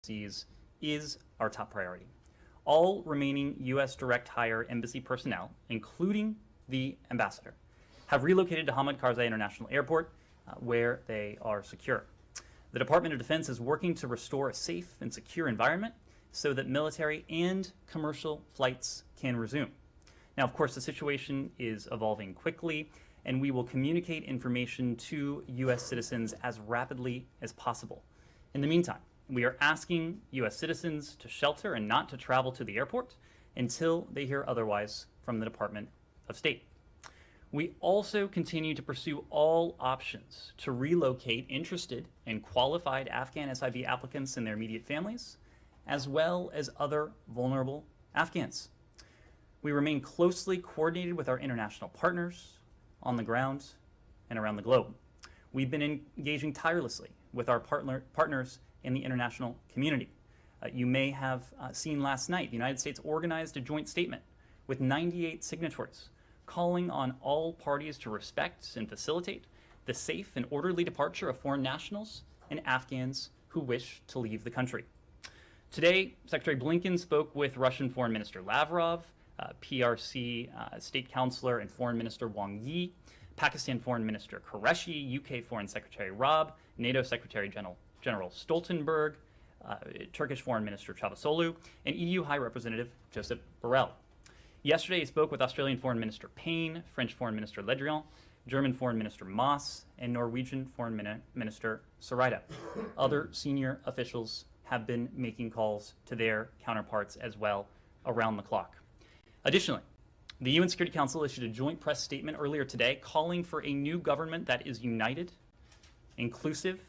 overseas is our top priority. All remaining U.S. direct hire embassy personnel, including the ambassador, have relocated to Hamid Karzai International Airport, where they are secure. The Department of Defense is working to restore a safe and secure environment so that military and commercial flights can resume. Now, of course, the situation is evolving quickly, and we will communicate information to U.S. citizens as rapidly as possible. In the meantime, we are asking U.S. citizens to shelter and not to travel to the airport until they hear otherwise from the Department of State. We also continue to pursue all options to relocate interested and qualified Afghan SIV applicants and their immediate families, as well as other vulnerable Afghans. We remain closely coordinated with our international partners on the ground and around the globe. We've been engaging tirelessly with our partners in the international community. You may have seen last night, the United States organized a joint statement with 98 signatories calling on all parties to respect and facilitate the safe and orderly departure of foreign nationals and Afghans who wish to leave the country. Today, Secretary Blinken spoke with Russian Foreign Minister Lavrov, PRC State Councilor and Foreign Minister Wang Yi, Pakistan Foreign Minister Qureshi, UK Foreign Secretary Raab, NATO Secretary General Stoltenberg, Turkish Foreign Minister Çavuşoğlu, and EU High Representative Josep Borrell. Yesterday, he spoke with Australian Foreign Minister Payne, French Foreign Minister Le Drian, German Foreign Minister Maas, and Norwegian Foreign Minister Søreide. Other senior officials have been making calls to their counterparts as well around the clock. Additionally, the UN Security Council issued a joint press statement earlier today calling for a new government that is united, inclusive,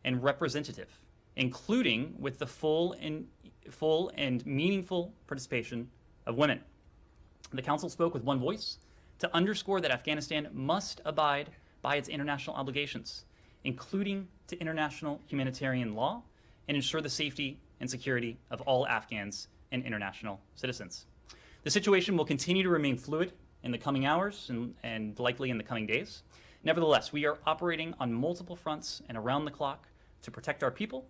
and representative, including with the full and meaningful participation of women. The Council spoke with one voice to underscore that Afghanistan must abide by its international obligations, including to international humanitarian law, and ensure the safety and security of all Afghans and international citizens. The situation will continue to remain fluid in the coming hours and likely in the coming days. Nevertheless, we are operating on multiple fronts and around the clock to protect our people,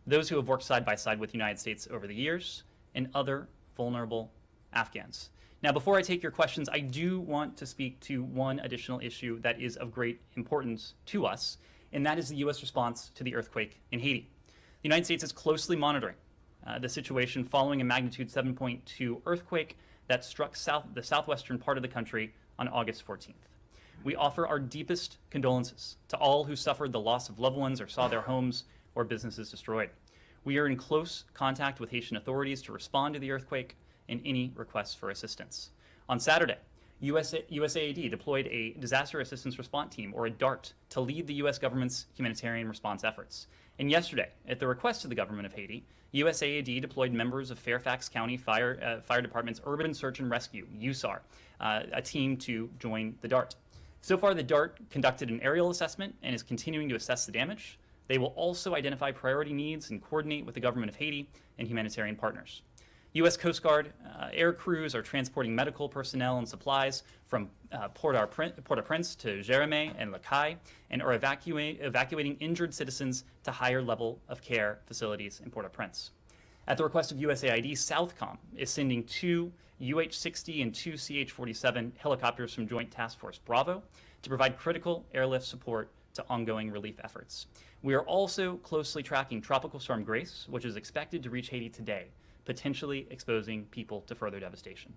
those who have worked side by side with the United States over the years, and other vulnerable Afghans. Now, before I take your questions, I do want to speak to one additional issue that is of great importance to us, and that is the U.S. response to the earthquake in Haiti. The United States is closely monitoring the situation following a magnitude 7.2 earthquake that struck the southwestern part of the country on August 14th. We offer our deepest condolences to all who suffered the loss of loved ones or saw their homes or businesses destroyed. We are in close contact with Haitian authorities to respond to the earthquake and any requests for assistance. On Saturday, USAID deployed a Disaster Assistance Response Team, or a DART, to lead the U.S. government's humanitarian response efforts. And yesterday, at the request of the government of Haiti, USAID deployed members of Fairfax County Fire Department's Urban Search and Rescue, USAR, a team to join the DART. So far, the DART conducted an aerial assessment and is continuing to assess the damage. They will also identify priority needs and coordinate with the government of Haiti and humanitarian partners. U.S. Coast Guard air crews are transporting medical personnel and supplies from Port-au-Prince to Jérémie and Le Cayes, and are evacuating injured citizens to higher level of care facilities in Port-au-Prince. At the request of USAID, Southcom is sending 2 UH-60 and 2 CH-47 helicopters from Joint Task Force Bravo to provide critical airlift support to ongoing relief efforts. We are also closely tracking Tropical Storm Grace, which is expected to reach Haiti today, potentially exposing people to further devastation.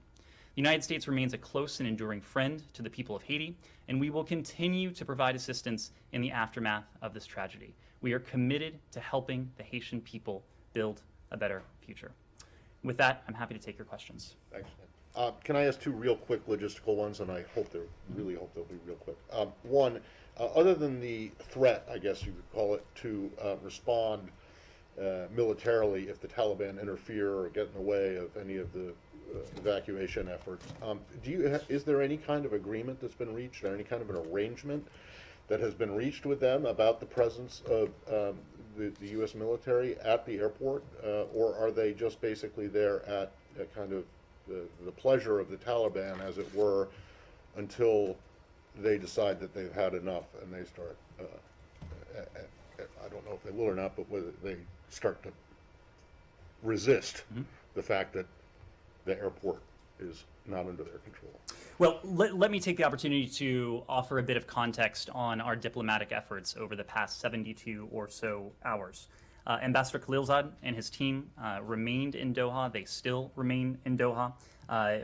The United States remains a close and enduring friend to the people of Haiti, and we will continue to provide assistance in the aftermath of this tragedy. We are committed to helping the Haitian people build a better future. With that, I'm happy to take your questions. Thanks, Ned. Can I ask two real quick logistical ones, and I really hope they'll be real quick. One, other than the threat, I guess you could call it, to respond militarily if the Taliban interfere or get in the way of any of the evacuation efforts, is there any kind of agreement that's been reached, or any kind of an arrangement that has been reached with them about the presence of the U.S. military at the airport, or are they just basically there at kind of the pleasure of the Taliban, as it were, until they decide that they've had enough and they start, I don't know if they will or not, but whether they start to resist the fact that the airport is not under their control. Well, let me take the opportunity to offer a bit of context on our diplomatic efforts over the past 72 or so hours. Ambassador Khalilzad and his team remained in Doha. They still remain in Doha,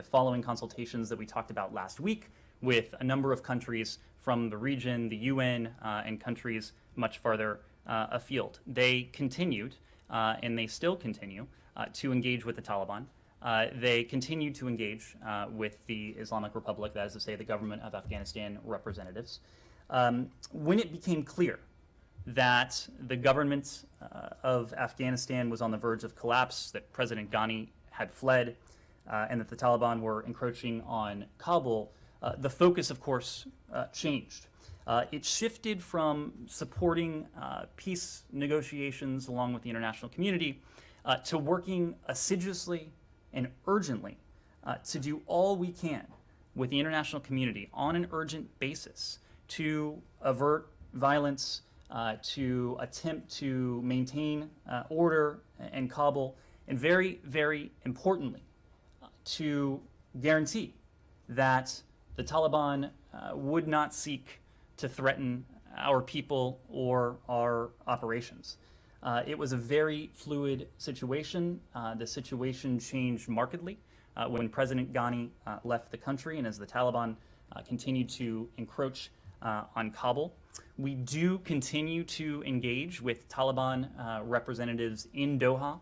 following consultations that we talked about last week with a number of countries from the region, the UN, and countries much farther afield. They continued, and they still continue, to engage with the Taliban. They continue to engage with the Islamic Republic, that is to say, the government of Afghanistan representatives. When it became clear that the government of Afghanistan was on the verge of collapse, that President Ghani had fled, and that the Taliban were encroaching on Kabul, the focus, of course, changed. It shifted from supporting peace negotiations along with the international community to working assiduously and urgently to do all we can with the international community on an urgent basis to avert violence, to attempt to maintain order in Kabul, and very, very importantly, to guarantee that the Taliban would not seek to threaten our people or our operations. It was a very fluid situation. The situation changed markedly when President Ghani left the country and as the Taliban continued to encroach on Kabul. We do continue to engage with Taliban representatives in Doha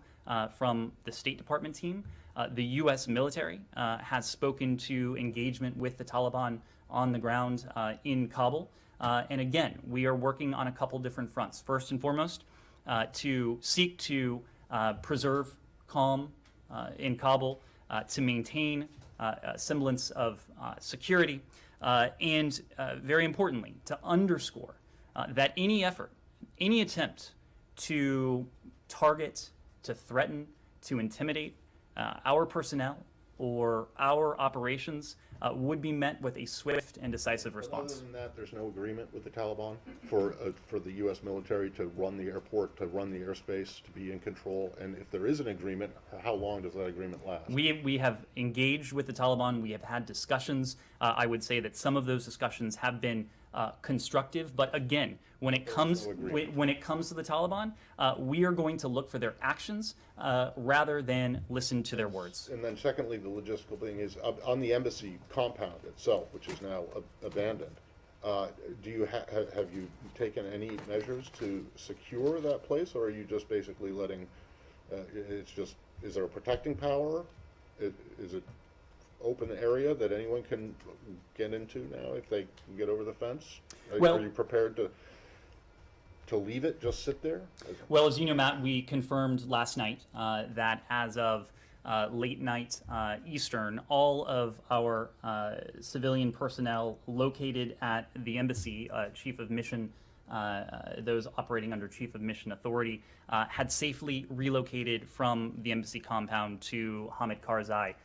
from the State Department team. The U.S. military has spoken to engagement with the Taliban on the ground in Kabul. And again, we are working on a couple different fronts. First and foremost, to seek to preserve calm in Kabul, to maintain a semblance of security, and very importantly, to underscore that any effort, any attempt to target, to threaten, to intimidate our personnel or our operations would be met with a swift and decisive response. Other than that, there's no agreement with the Taliban for the U.S. military to run the airport, to run the airspace, to be in control. And if there is an agreement, how long does that agreement last? We have engaged with the Taliban. We have had discussions. I would say that some of those discussions have been constructive, but again, when it comes to the Taliban, we are going to look for their actions rather than listen to their words. And then secondly, the logistical thing is on the embassy compound itself, which is now abandoned. Do you have you taken any measures to secure that place, or are you just basically letting? Is there a protecting power? Is it open area that anyone can get into now if they can get over the fence? Are you prepared to leave it just sit there? Well, as you know, Matt, we confirmed last night that as of late night Eastern, all of our civilian personnel located at the embassy, chief of mission, those operating under chief of mission authority, had safely relocated from the embassy compound to Hamid Karzai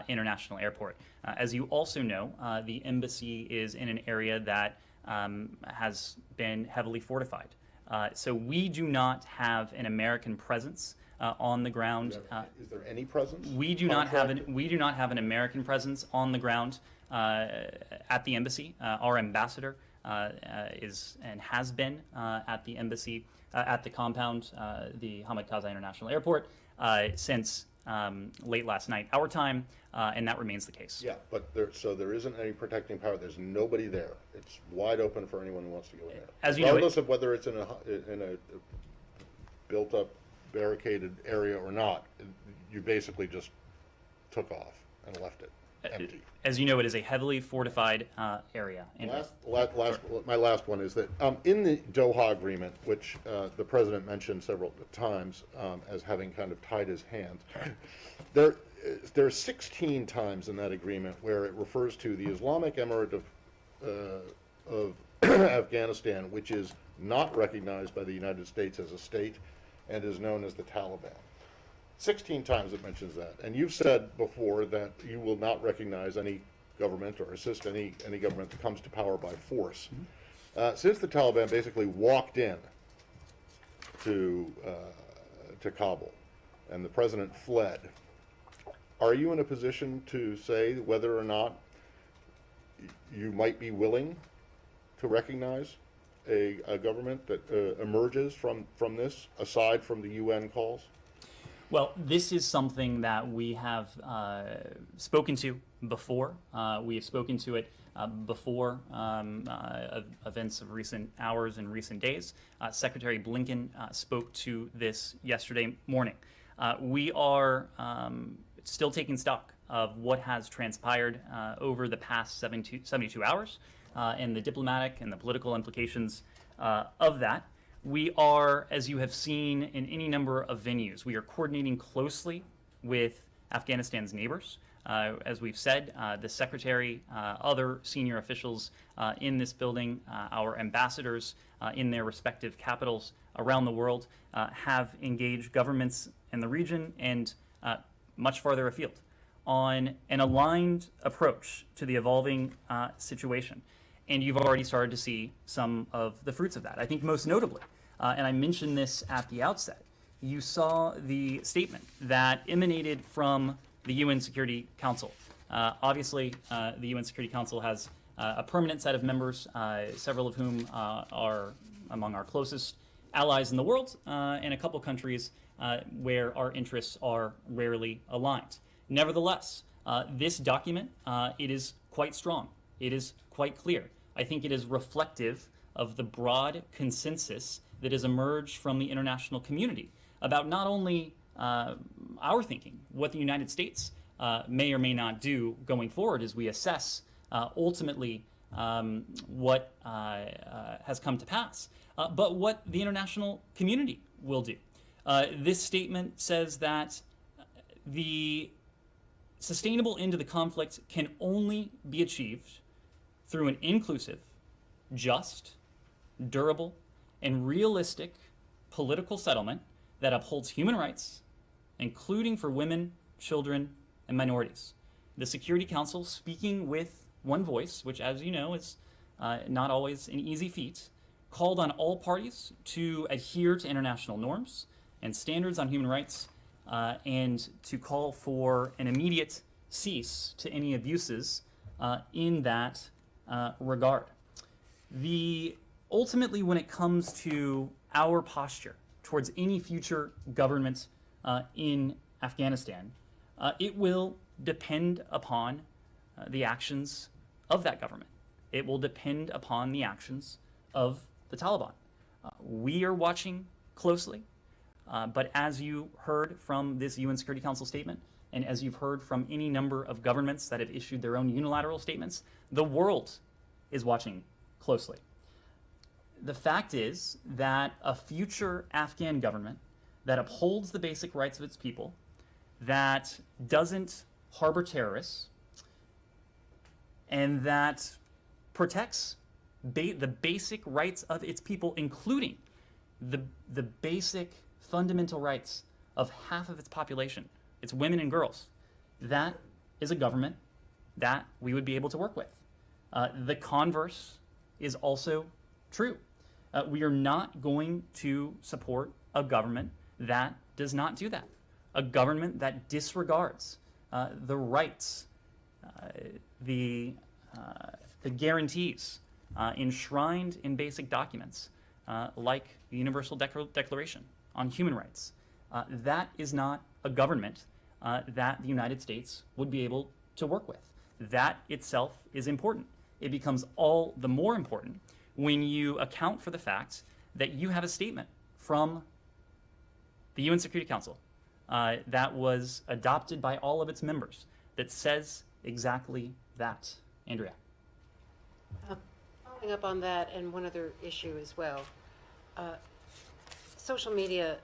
International Airport. As you also know, the embassy is in an area that has been heavily fortified. So we do not have an American presence on the ground. Is there any presence? We do not have an American presence on the ground at the embassy. Our ambassador is and has been at the embassy at the compound, the Hamid Karzai International Airport, since late last night, our time, and that remains the case. Yeah, but there isn't any protecting power. There's nobody there. It's wide open for anyone who wants to go in there. As you know, regardless of whether it's in a built-up, barricaded area or not, you basically just took off and left it empty. As you know, it is a heavily fortified area. My last one is that in the Doha agreement, which the president mentioned several times as having kind of tied his hands, there are 16 times in that agreement where it refers to the Islamic Emirate of Afghanistan, which is not recognized by the United States as a state and is known as the Taliban. 16 times it mentions that. And you've said before that you will not recognize any government or assist any government that comes to power by force. Mm-hmm. Since the Taliban basically walked in to Kabul, and the president fled, are you in a position to say whether or not you might be willing to recognize a government that emerges from this, aside from the UN calls? Well, this is something that we have spoken to before. We have spoken to it before events of recent hours and recent days. Secretary Blinken spoke to this yesterday morning. We are still taking stock of what has transpired over the past 72 hours and the diplomatic and the political implications of that. We are, as you have seen in any number of venues, we are coordinating closely with Afghanistan's neighbors. As we've said, the Secretary, other senior officials in this building, our ambassadors in their respective capitals around the world have engaged governments in the region and much farther afield on an aligned approach to the evolving situation. And you've already started to see some of the fruits of that. I think most notably, and I mentioned this at the outset, you saw the statement that emanated from the UN Security Council. Obviously, the UN Security Council has a permanent set of members, several of whom are among our closest allies in the world, and a couple countries where our interests are rarely aligned. Nevertheless, this document, it is quite strong. It is quite clear. I think it is reflective of the broad consensus that has emerged from the international community about not only our thinking, what the United States may or may not do going forward as we assess ultimately what has come to pass, but what the international community will do. This statement says that the sustainable end to the conflict can only be achieved through an inclusive, just, durable, and realistic political settlement that upholds human rights, including for women, children, and minorities. The Security Council, speaking with one voice, which, as you know, is not always an easy feat, called on all parties to adhere to international norms and standards on human rights, and to call for an immediate cease to any abuses in that regard. Ultimately, when it comes to our posture towards any future government in Afghanistan, it will depend upon the actions of that government. It will depend upon the actions of the Taliban. We are watching closely, but as you heard from this UN Security Council statement, and as you've heard from any number of governments that have issued their own unilateral statements, the world is watching closely. The fact is that a future Afghan government that upholds the basic rights of its people, that doesn't harbor terrorists, and that protects the basic rights of its people, including the basic fundamental rights of half of its population, its women and girls, that is a government that we would be able to work with. The converse is also true. We are not going to support a government that does not do that, a government that disregards the rights, the guarantees enshrined in basic documents like the Universal Declaration on Human Rights. That is not a government that the United States would be able to work with. That itself is important. It becomes all the more important when you account for the fact that you have a statement from the UN Security Council that was adopted by all of its members that says exactly that. Andrea. Following up on that, and one other issue as well, social media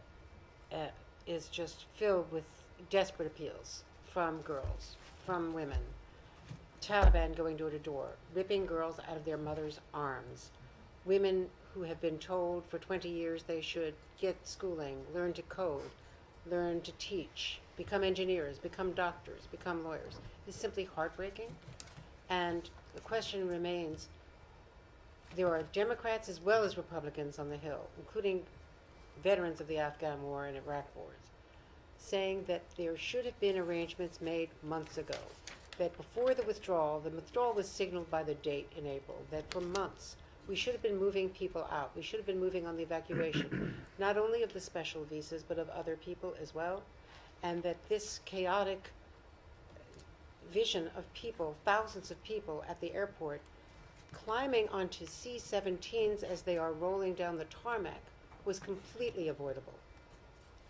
is just filled with desperate appeals from girls, from women. Taliban going door to door, ripping girls out of their mothers' arms. Women who have been told for 20 years they should get schooling, learn to code, learn to teach, become engineers, become doctors, become lawyers. It's simply heartbreaking. And the question remains, there are Democrats as well as Republicans on the Hill, including veterans of the Afghan war and Iraq wars, saying that there should have been arrangements made months ago, that before the withdrawal was signaled by the date in April, that for months we should have been moving people out. We should have been moving on the evacuation, not only of the special visas, but of other people as well. And that this chaotic vision of people, thousands of people at the airport, climbing onto C-17s as they are rolling down the tarmac, was completely avoidable,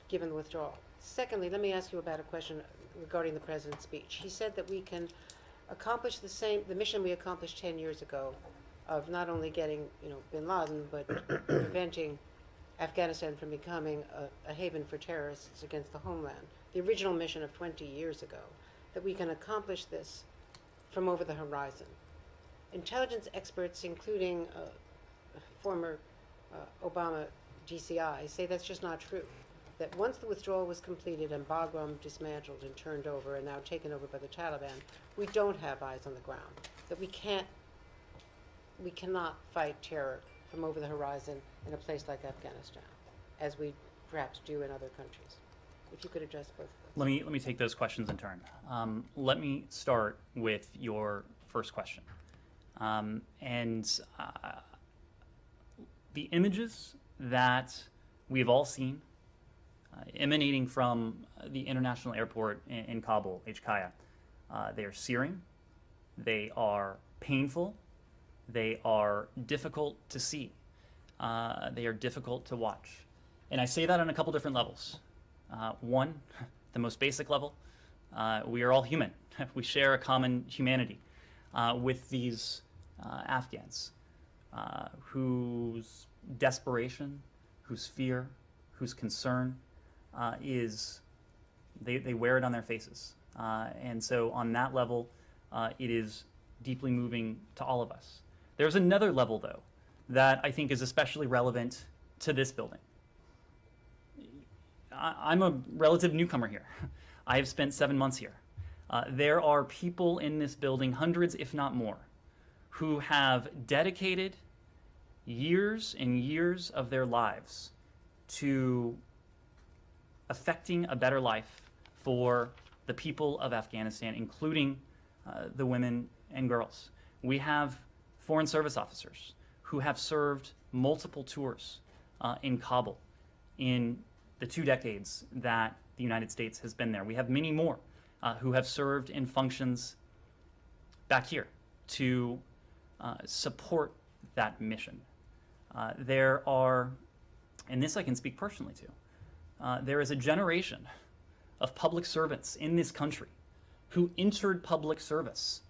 given the withdrawal. Secondly, let me ask you about a question regarding the president's speech. He said that we can accomplish the mission we accomplished 10 years ago of not only getting, bin Laden, but preventing Afghanistan from becoming a haven for terrorists against the homeland. The original mission of 20 years ago, that we can accomplish this from over the horizon. Intelligence experts, including former Obama DCI, say that's just not true. That once the withdrawal was completed and Bagram dismantled and turned over and now taken over by the Taliban, we don't have eyes on the ground. That we cannot fight terror from over the horizon in a place like Afghanistan, as we perhaps do in other countries. If you could address both of those. Let me take those questions in turn. Let me start with your first question. The images that we've all seen emanating from the international airport in Kabul, HKIA, they are searing, they are painful, they are difficult to see, they are difficult to watch. And I say that on a couple different levels. One, the most basic level, we are all human. We share a common humanity with these Afghans whose desperation, whose fear, whose concern is they wear it on their faces. And so on that level, it is deeply moving to all of us. There's another level, though, that I think is especially relevant to this building. I'm a relative newcomer here. I have spent 7 months here. There are people in this building, hundreds if not more, who have dedicated years and years of their lives to affecting a better life for the people of Afghanistan, including the women and girls. We have foreign service officers who have served multiple tours in Kabul in the 2 decades that the United States has been there. We have many more who have served in functions back here to support that mission. There are, and this I can speak personally to, there is a generation of public servants in this country who entered public service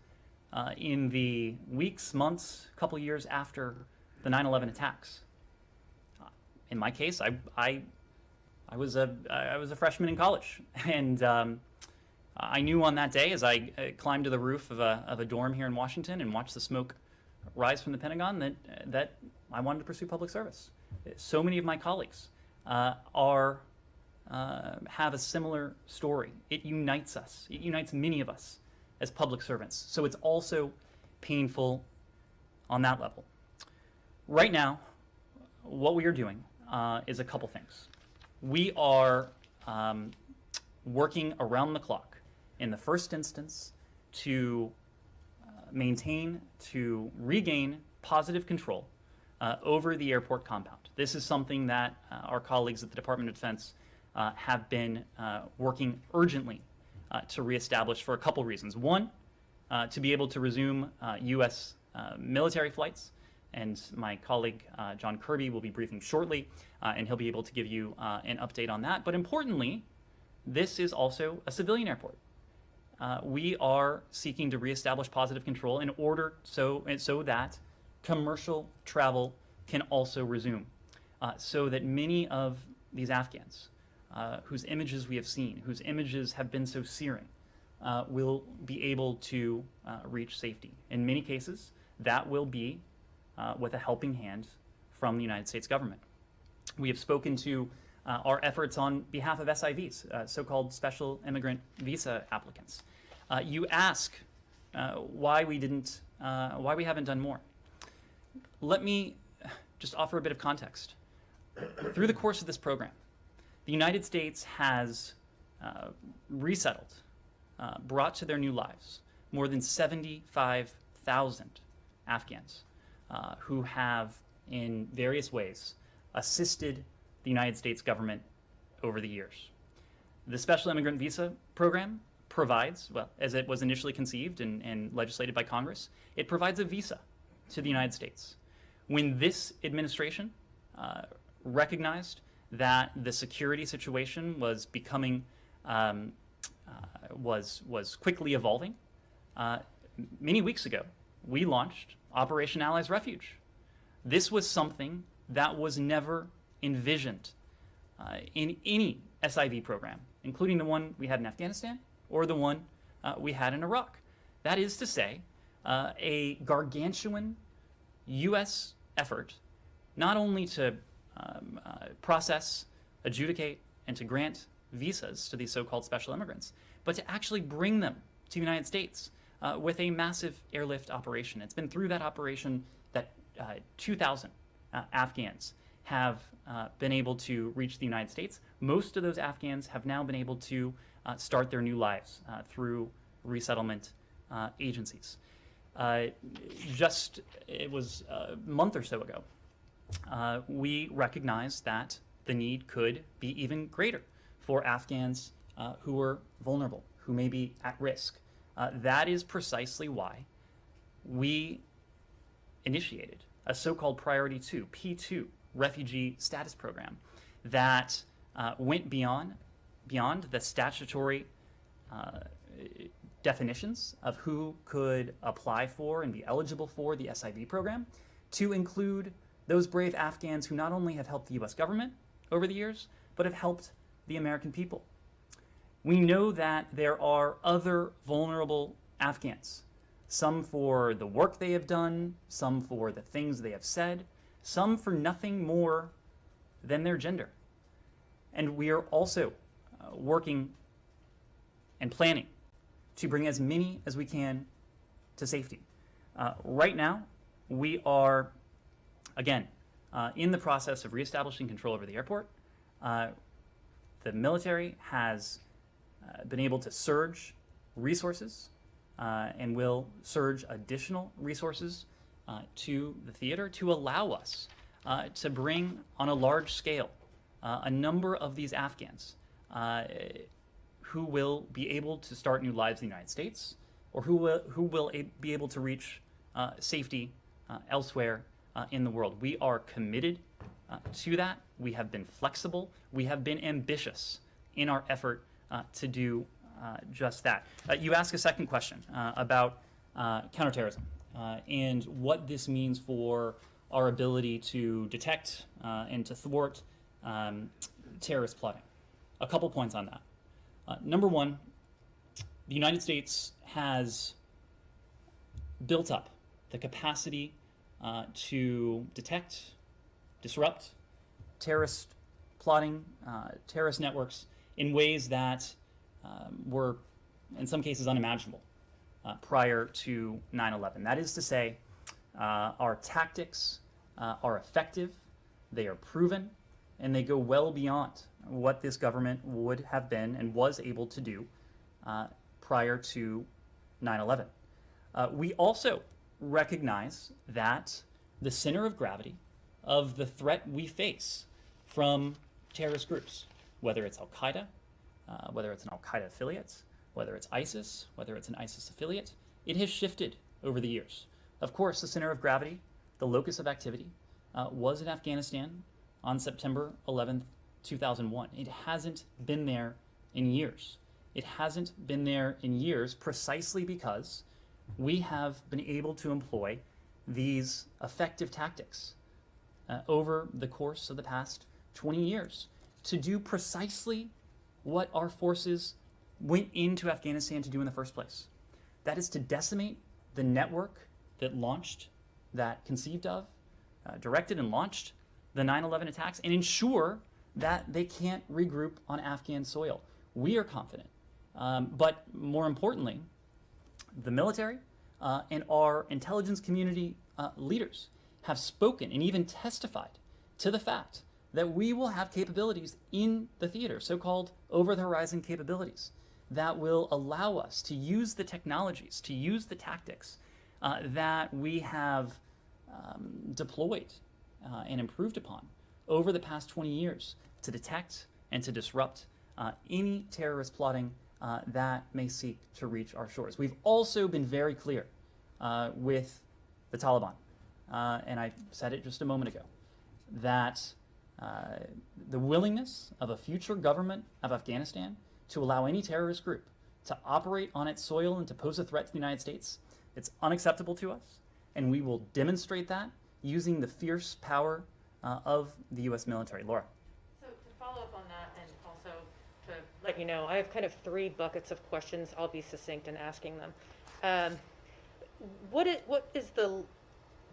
in the weeks, months, couple years after the 9/11 attacks. In my case, I was a freshman in college, and I knew on that day as I climbed to the roof of a dorm here in Washington and watched the smoke rise from the Pentagon that I wanted to pursue public service. So many of my colleagues have a similar story. It unites us. It unites many of us as public servants. So it's also painful on that level. Right now, what we are doing is a couple things. We are working around the clock, in the first instance, to maintain, to regain positive control over the airport compound. This is something that our colleagues at the Department of Defense have been working urgently to reestablish for a couple reasons. One, to be able to resume U.S. Military flights, and my colleague John Kirby will be briefing shortly, and he'll be able to give you an update on that. But importantly, this is also a civilian airport. We are seeking to reestablish positive control in order so that commercial travel can also resume, so that many of these Afghans whose images we have seen, whose images have been so searing, will be able to reach safety. In many cases, that will be with a helping hand from the United States government. We have spoken to our efforts on behalf of SIVs, so-called special immigrant visa applicants. You ask why we haven't done more. Let me just offer a bit of context. Through the course of this program, the United States has resettled, brought to their new lives more than 75,000 Afghans who have, in various ways, assisted the United States government over the years. The Special Immigrant Visa Program provides, well, as it was initially conceived and legislated by Congress, it provides a visa to the United States. When this administration recognized that the security situation was becoming, was quickly evolving, many weeks ago, we launched Operation Allies Refuge. This was something that was never envisioned in any SIV program, including the one we had in Afghanistan or the one we had in Iraq. That is to say, a gargantuan U.S. effort not only to process, adjudicate, and to grant visas to these so-called special immigrants, but to actually bring them to the United States with a massive airlift operation. It's been through that operation that 2,000 Afghans have been able to reach the United States. Most of those Afghans have now been able to start their new lives through resettlement agencies. It was a month or so ago, we recognized that the need could be even greater for Afghans who were vulnerable, who may be at risk. That is precisely why we initiated a so-called Priority 2, P2, refugee status program that went beyond the statutory definitions of who could apply for and be eligible for the SIV program to include those brave Afghans who not only have helped the U.S. government over the years, but have helped the American people. We know that there are other vulnerable Afghans, some for the work they have done, some for the things they have said, some for nothing more than their gender. And we are also working and planning to bring as many as we can to safety. Right now, we are, again, in the process of reestablishing control over the airport. The military has been able to surge resources and will surge additional resources to the theater to allow us to bring on a large scale a number of these Afghans who will be able to start new lives in the United States, or who will be able to reach safety elsewhere in the world. We are committed to that. We have been flexible. We have been ambitious in our effort to do just that. You ask a second question about counterterrorism and what this means for our ability to detect and to thwart terrorist plotting. A couple points on that. Number one, the United States has built up the capacity to detect, disrupt terrorist plotting, terrorist networks in ways that were, in some cases, unimaginable prior to 9/11. That is to say, our tactics are effective, they are proven, and they go well beyond what this government would have been and was able to do prior to 9/11. We also recognize that the center of gravity of the threat we face from terrorist groups, whether it's Al-Qaeda, whether it's an Al-Qaeda affiliate, whether it's ISIS, whether it's an ISIS affiliate, it has shifted over the years. Of course, the center of gravity, the locus of activity, was in Afghanistan on September 11th, 2001. It hasn't been there in years. It hasn't been there in years precisely because we have been able to employ these effective tactics over the course of the past 20 years to do precisely what our forces went into Afghanistan to do in the first place. That is to decimate the network that launched, that conceived of, directed and launched the 9/11 attacks, and ensure that they can't regroup on Afghan soil. We are confident. But more importantly, the military and our intelligence community leaders have spoken and even testified to the fact that we will have capabilities in the theater, so-called over-the-horizon capabilities, that will allow us to use the technologies, to use the tactics that we have deployed and improved upon over the past 20 years to detect and to disrupt any terrorist plotting that may seek to reach our shores. We've also been very clear with the Taliban, and I said it just a moment ago, that the willingness of a future government of Afghanistan to allow any terrorist group to operate on its soil and to pose a threat to the United States, it's unacceptable to us, and we will demonstrate that using the fierce power of the U.S. military. Laura. So to follow up on that, and also to let you know, I have kind of 3 buckets of questions. I'll be succinct in asking them. What is the,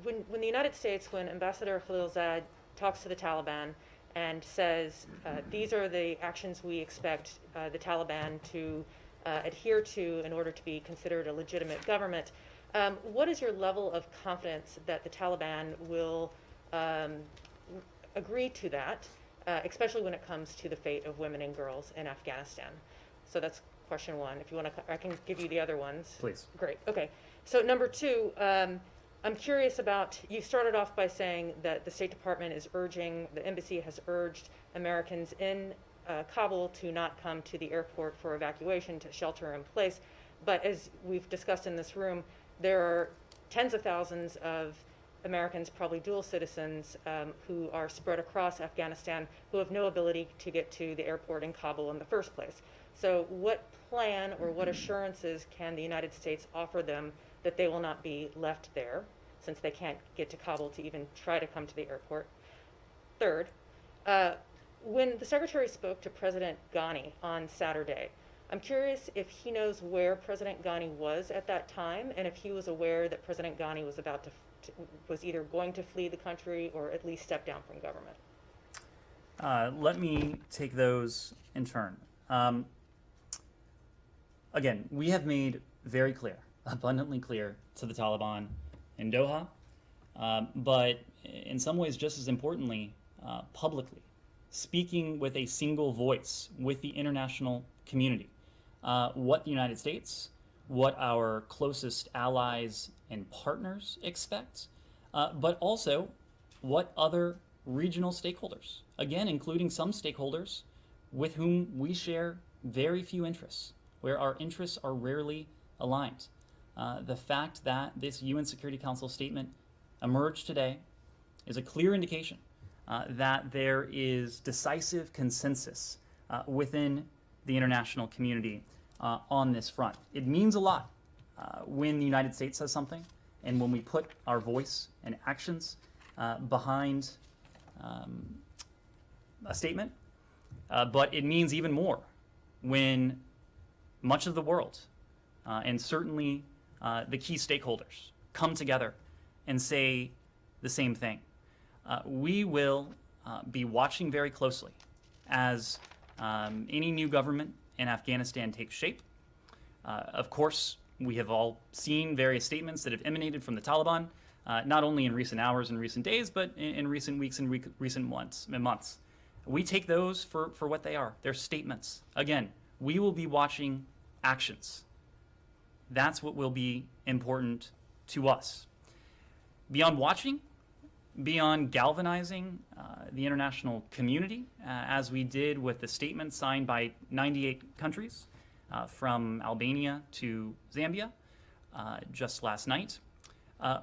when the United States, when Ambassador Khalilzad talks to the Taliban and says, these are the actions we expect the Taliban to adhere to in order to be considered a legitimate government, what is your level of confidence that the Taliban will agree to that, especially when it comes to the fate of women and girls in Afghanistan? So that's question 1. If you want to, I can give you the other ones. Please. Great. Okay. So number 2, I'm curious about, you started off by saying that the State Department is urging, the embassy has urged Americans in Kabul to not come to the airport for evacuation, to shelter in place. But as we've discussed in this room, there are tens of thousands of Americans, probably dual citizens, who are spread across Afghanistan, who have no ability to get to the airport in Kabul in the first place. So what plan or what assurances can the United States offer them that they will not be left there, since they can't get to Kabul to even try to come to the airport? Third, when the Secretary spoke to President Ghani on Saturday, I'm curious if he knows where President Ghani was at that time, and if he was aware that President Ghani was about to was either going to flee the country or at least step down from government. Let me take those in turn. Again, we have made very clear, abundantly clear to the Taliban in Doha, but in some ways just as importantly, publicly, speaking with a single voice with the international community, what the United States, what our closest allies and partners expect, but also what other regional stakeholders, again, including some stakeholders with whom we share very few interests, where our interests are rarely aligned. The fact that this UN Security Council statement emerged today is a clear indication that there is decisive consensus within the international community on this front. It means a lot when the United States says something, and when we put our voice and actions behind a statement, but it means even more when much of the world, and certainly the key stakeholders, come together and say the same thing. We will be watching very closely as any new government in Afghanistan takes shape. Of course, we have all seen various statements that have emanated from the Taliban, not only in recent hours and recent days, but in recent weeks and recent months. We take those for what they are. They're statements. Again, we will be watching actions. That's what will be important to us. Beyond watching, beyond galvanizing the international community, as we did with the statement signed by 98 countries, from Albania to Zambia just last night,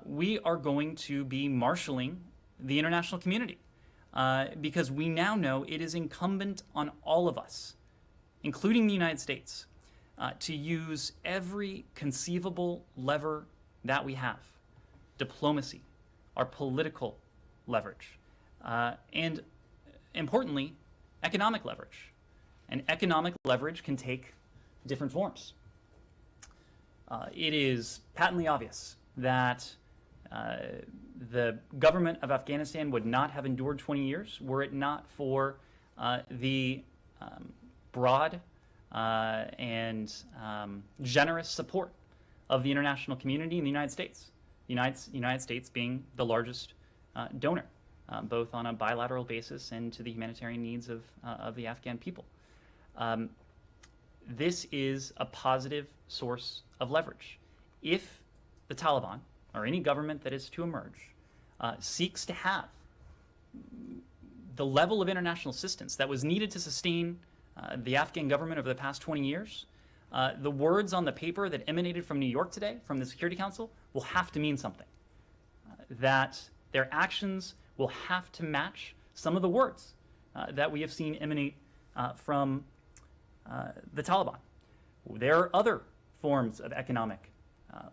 we are going to be marshaling the international community because we now know it is incumbent on all of us, including the United States, to use every conceivable lever that we have: diplomacy, our political leverage, and importantly, economic leverage. And economic leverage can take different forms. It is patently obvious that the government of Afghanistan would not have endured 20 years were it not for the broad and generous support of the international community and the United States. The United States being the largest donor both on a bilateral basis and to the humanitarian needs of the Afghan people. This is a positive source of leverage. If the Taliban, or any government that is to emerge, seeks to have the level of international assistance that was needed to sustain the Afghan government over the past 20 years, the words on the paper that emanated from New York today, from the Security Council, will have to mean something. That their actions will have to match some of the words that we have seen emanate from the Taliban. There are other forms of economic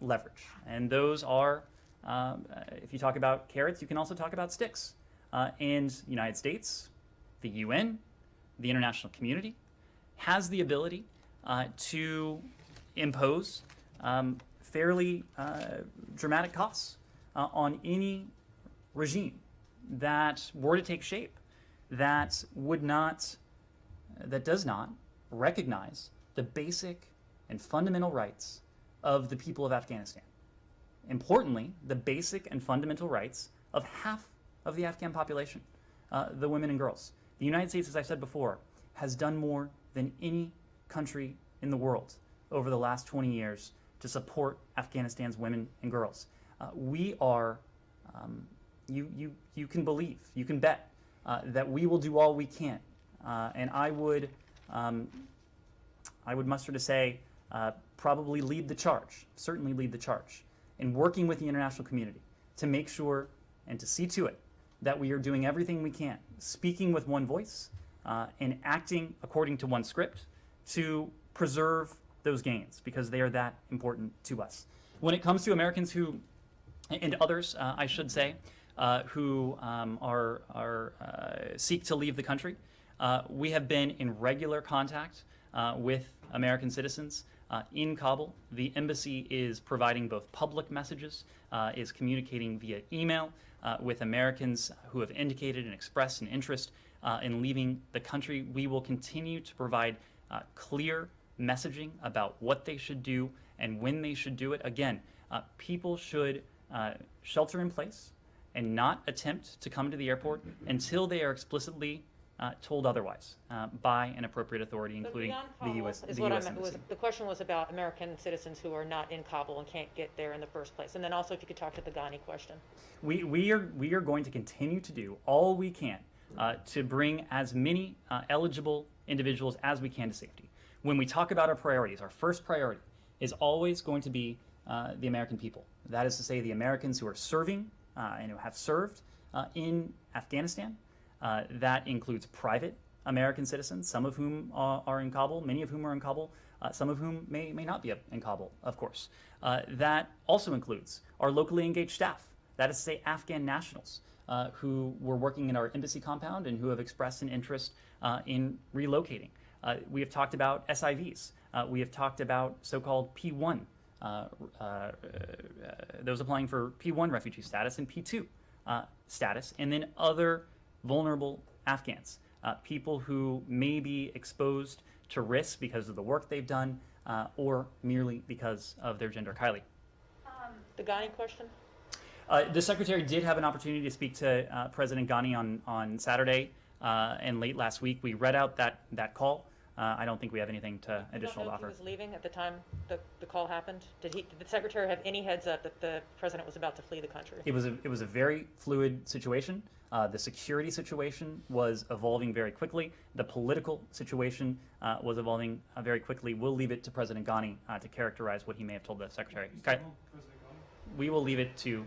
leverage, and those are, if you talk about carrots, you can also talk about sticks. And the United States, the UN, the international community has the ability to impose fairly dramatic costs on any regime that were to take shape that does not recognize the basic and fundamental rights of the people of Afghanistan. Importantly, the basic and fundamental rights of half of the Afghan population, the women and girls. The United States, as I said before, has done more than any country in the world over the last 20 years to support Afghanistan's women and girls. We are, you can believe, you can bet that we will do all we can. And I would muster to say, probably lead the charge, certainly lead the charge in working with the international community to make sure and to see to it that we are doing everything we can, speaking with one voice and acting according to one script to preserve those gains, because they are that important to us. When it comes to Americans who, and others, I should say, who seek to leave the country, we have been in regular contact with American citizens in Kabul. The embassy is providing both public messages, is communicating via email with Americans who have indicated and expressed an interest in leaving the country. We will continue to provide clear messaging about what they should do and when they should do it. Again, people should shelter in place and not attempt to come to the airport until they are explicitly told otherwise by an appropriate authority, including the U.S. Embassy. The question was about American citizens who are not in Kabul and can't get there in the first place. And then also if you could talk to the Ghani question. We are going to continue to do all we can to bring as many eligible individuals as we can to safety. When we talk about our priorities, our first priority is always going to be the American people. That is to say, the Americans who are serving and who have served in Afghanistan. That includes private American citizens, some of whom are in Kabul, many of whom are in Kabul, some of whom may not be in Kabul, of course. That also includes our locally engaged staff, that is to say Afghan nationals who were working in our embassy compound and who have expressed an interest in relocating. We have talked about SIVs. We have talked about so-called P1, those applying for P1 refugee status and P2 status, and then other vulnerable Afghans, people who may be exposed to risk because of the work they've done or merely because of their gender. Kylie. The Ghani question? The Secretary did have an opportunity to speak to President Ghani on Saturday and late last week. We read out that call. I don't think we have anything additional to offer. He was leaving at the time the call happened? Did the Secretary have any heads up that the President was about to flee the country? It was a very fluid situation. The security situation was evolving very quickly. The political situation was evolving very quickly. We'll leave it to President Ghani to characterize what he may have told the Secretary. We will leave it to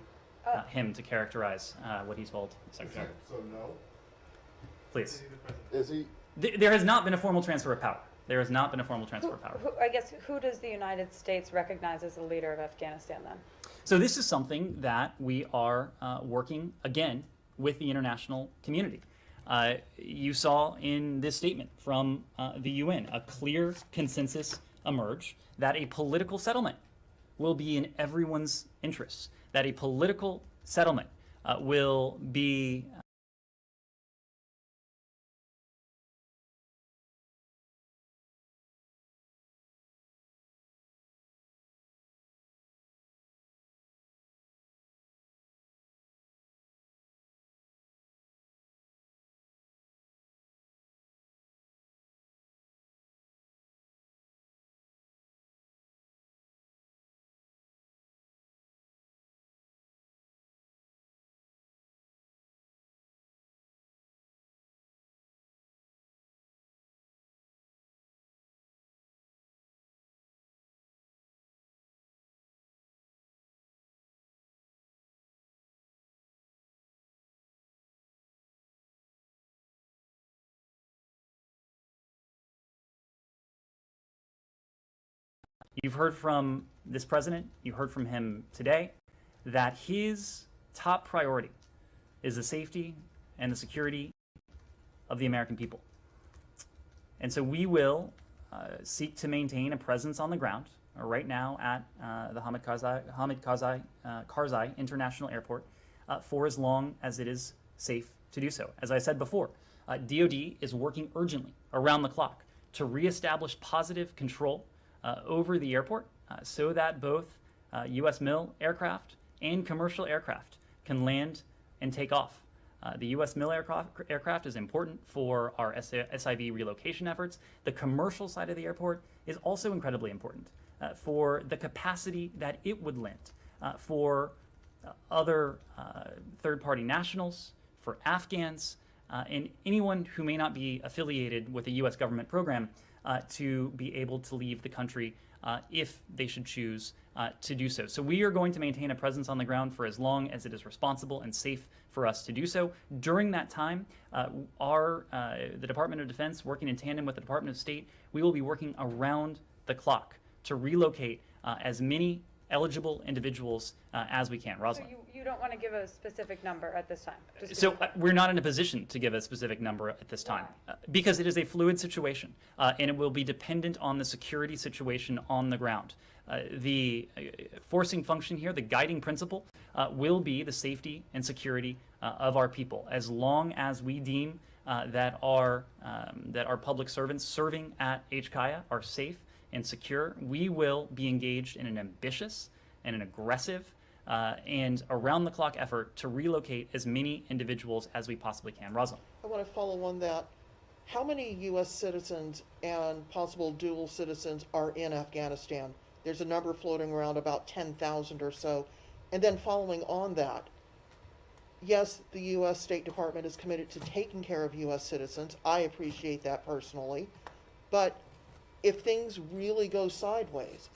him to characterize what he told the Secretary. So no? Please. Is he? There has not been a formal transfer of power. There has not been a formal transfer of power. Who does the United States recognize as the leader of Afghanistan then? So this is something that we are working, again, with the international community. You saw in this statement from the UN a clear consensus emerge that a political settlement will be in everyone's interests, that a political settlement will be You've heard from this president, you heard from him today, that his top priority is the safety and the security of the American people. And so we will seek to maintain a presence on the ground right now at the Hamid Karzai International Airport for as long as it is safe to do so. As I said before, DoD is working urgently around the clock to reestablish positive control over the airport so that both U.S. mil aircraft and commercial aircraft can land and take off. The U.S. mil aircraft is important for our SIV relocation efforts. The commercial side of the airport is also incredibly important for the capacity that it would lend for other third-party nationals, for Afghans, and anyone who may not be affiliated with a U.S. government program to be able to leave the country if they should choose to do so. So we are going to maintain a presence on the ground for as long as it is responsible and safe for us to do so. During that time, the Department of Defense, working in tandem with the Department of State, we will be working around the clock to relocate as many eligible individuals as we can. So Rosalind. you don't want to give a specific number at this time? Just to So be clear. we're not in a position to give a specific number at this time because it is a fluid situation and it will be dependent on the security situation on the ground. The forcing function here, the guiding principle, will be the safety and security of our people. As long as we deem that our public servants serving at HKIA are safe and secure, we will be engaged in an ambitious and an aggressive and around-the-clock effort to relocate as many individuals as we possibly can. Rosalind. I want to follow on that. How many U.S. citizens and possible dual citizens are in Afghanistan? There's a number floating around, about 10,000 or so. And then following on that, yes, the U.S. State Department is committed to taking care of U.S. citizens. I appreciate that personally. But if things really go sideways,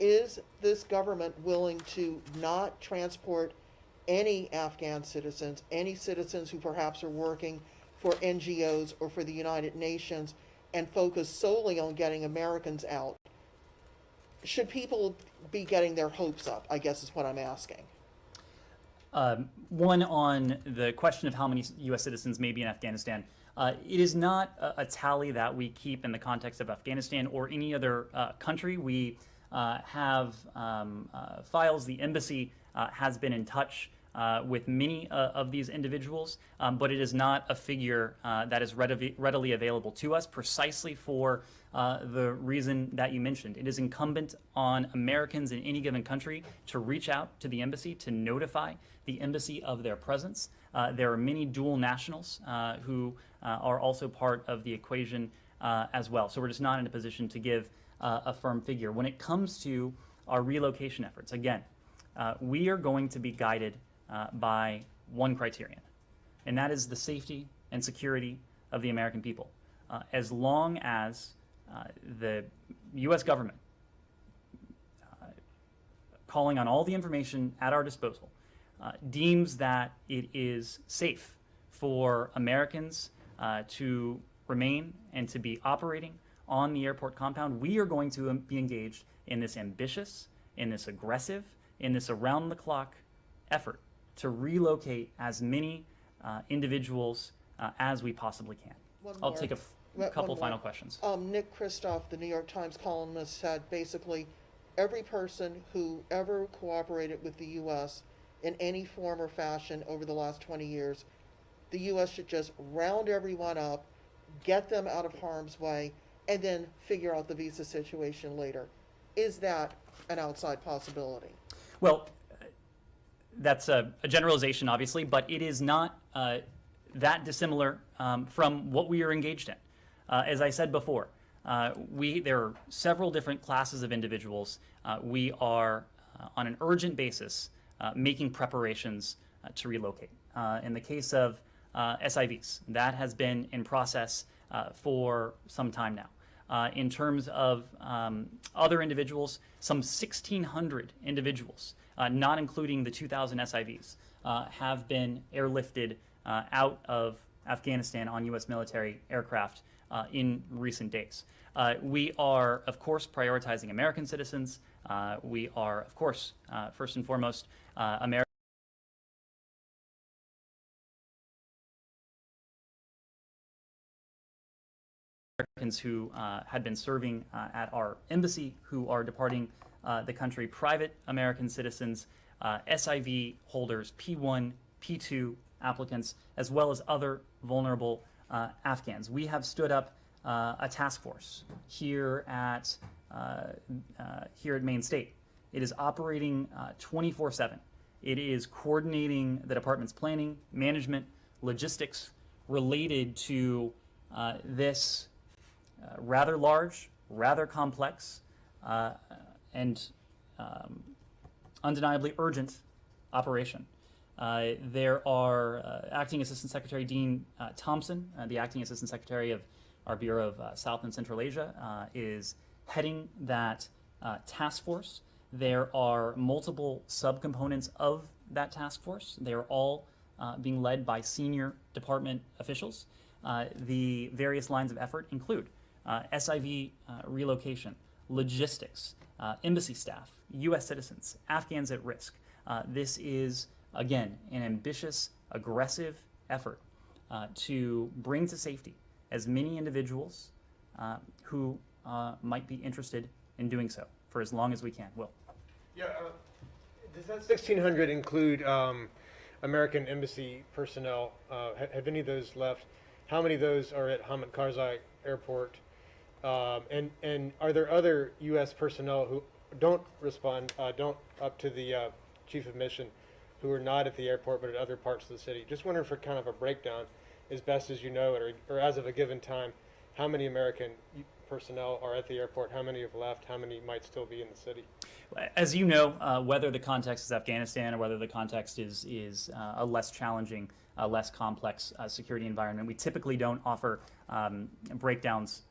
is this government willing to not transport any Afghan citizens, any citizens who perhaps are working for NGOs or for the United Nations, and focus solely on getting Americans out? Should people be getting their hopes up, I guess is what I'm asking. One, on the question of how many U.S. citizens may be in Afghanistan, it is not a tally that we keep in the context of Afghanistan or any other country. We have files. The embassy has been in touch with many of these individuals, but it is not a figure that is readily available to us precisely for the reason that you mentioned. It is incumbent on Americans in any given country to reach out to the embassy, to notify the embassy of their presence. There are many dual nationals who are also part of the equation as well. So we're just not in a position to give a firm figure. When it comes to our relocation efforts, again, we are going to be guided by one criterion, and that is the safety and security of the American people. As long as the U.S. government, calling on all the information at our disposal, deems that it is safe for Americans to remain and to be operating on the airport compound, we are going to be engaged in this ambitious, in this aggressive, in this around-the-clock effort to relocate as many individuals as we possibly can. I'll take a couple final questions. Nick Kristof, the New York Times columnist, said basically every person who ever cooperated with the U.S. in any form or fashion over the last 20 years, the U.S. should just round everyone up, get them out of harm's way, and then figure out the visa situation later. Is that an outside possibility? Well, that's a generalization, obviously, but it is not that dissimilar from what we are engaged in. As I said before, there are several different classes of individuals. We are, on an urgent basis, making preparations to relocate. In the case of SIVs, that has been in process for some time now. In terms of other individuals, some 1,600 individuals, not including the 2,000 SIVs, have been airlifted out of Afghanistan on U.S. military aircraft in recent days. We are, of course, prioritizing American citizens. We are, of course, first and foremost, American. Americans who had been serving at our embassy who are departing the country, private American citizens, SIV holders, P1, P2 applicants, as well as other vulnerable Afghans. We have stood up a task force here at Maine State. It is operating 24/7. It is coordinating the department's planning, management, logistics related to this rather large, rather complex, and undeniably urgent operation. There are Acting Assistant Secretary Dean Thompson, the Acting Assistant Secretary of our Bureau of South and Central Asia, is heading that task force. There are multiple subcomponents of that task force. They are all being led by senior department officials. The various lines of effort include SIV relocation, logistics, embassy staff, U.S. citizens, Afghans at risk. This is, again, an ambitious, aggressive effort to bring to safety as many individuals who might be interested in doing so for as long as we can. Will. Yeah, does that 1,600 include American embassy personnel? Have any of those left? How many of those are at Hamid Karzai Airport? And are there other U.S. personnel who don't respond, don't up to the chief of mission, who are not at the airport but at other parts of the city? Just wondering for kind of a breakdown, as best as you know it, or as of a given time, how many American personnel are at the airport, how many have left, how many might still be in the city? As you know, whether the context is Afghanistan or whether the context is a less challenging, less complex security environment, we typically don't offer breakdowns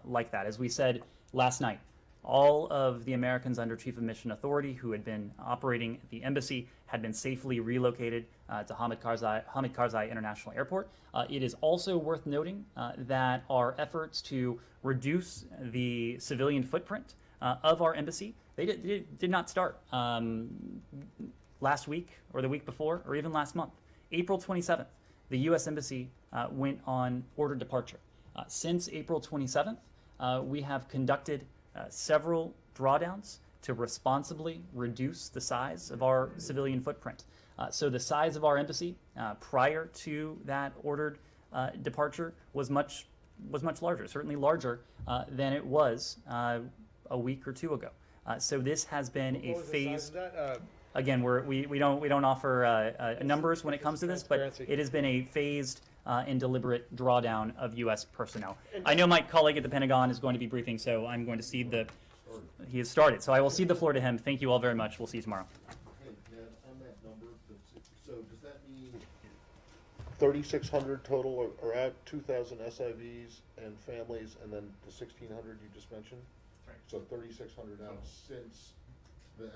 like that. As we said last night, all of the Americans under Chief of Mission Authority who had been operating at the embassy had been safely relocated to Hamid Karzai International Airport. It is also worth noting that our efforts to reduce the civilian footprint of our embassy, they did not start last week or the week before or even last month. April 27th, the U.S. Embassy went on ordered departure. Since April 27th, we have conducted several drawdowns to responsibly reduce the size of our civilian footprint. So the size of our embassy prior to that ordered departure was much larger, certainly larger than it was a week or two ago. So this has been a phase. Again, we don't offer numbers when it comes to this, but it has been a phased and deliberate drawdown of U.S. personnel. I know my colleague at the Pentagon is going to be briefing, so I'm going to cede he has started. So I will cede the floor to him. Thank you all very much. We'll see you tomorrow. Hey, Ned, on that number, so does that mean 3,600 total are at 2,000 SIVs and families, and then the 1,600 you just mentioned? That's right. So 3,600 now since the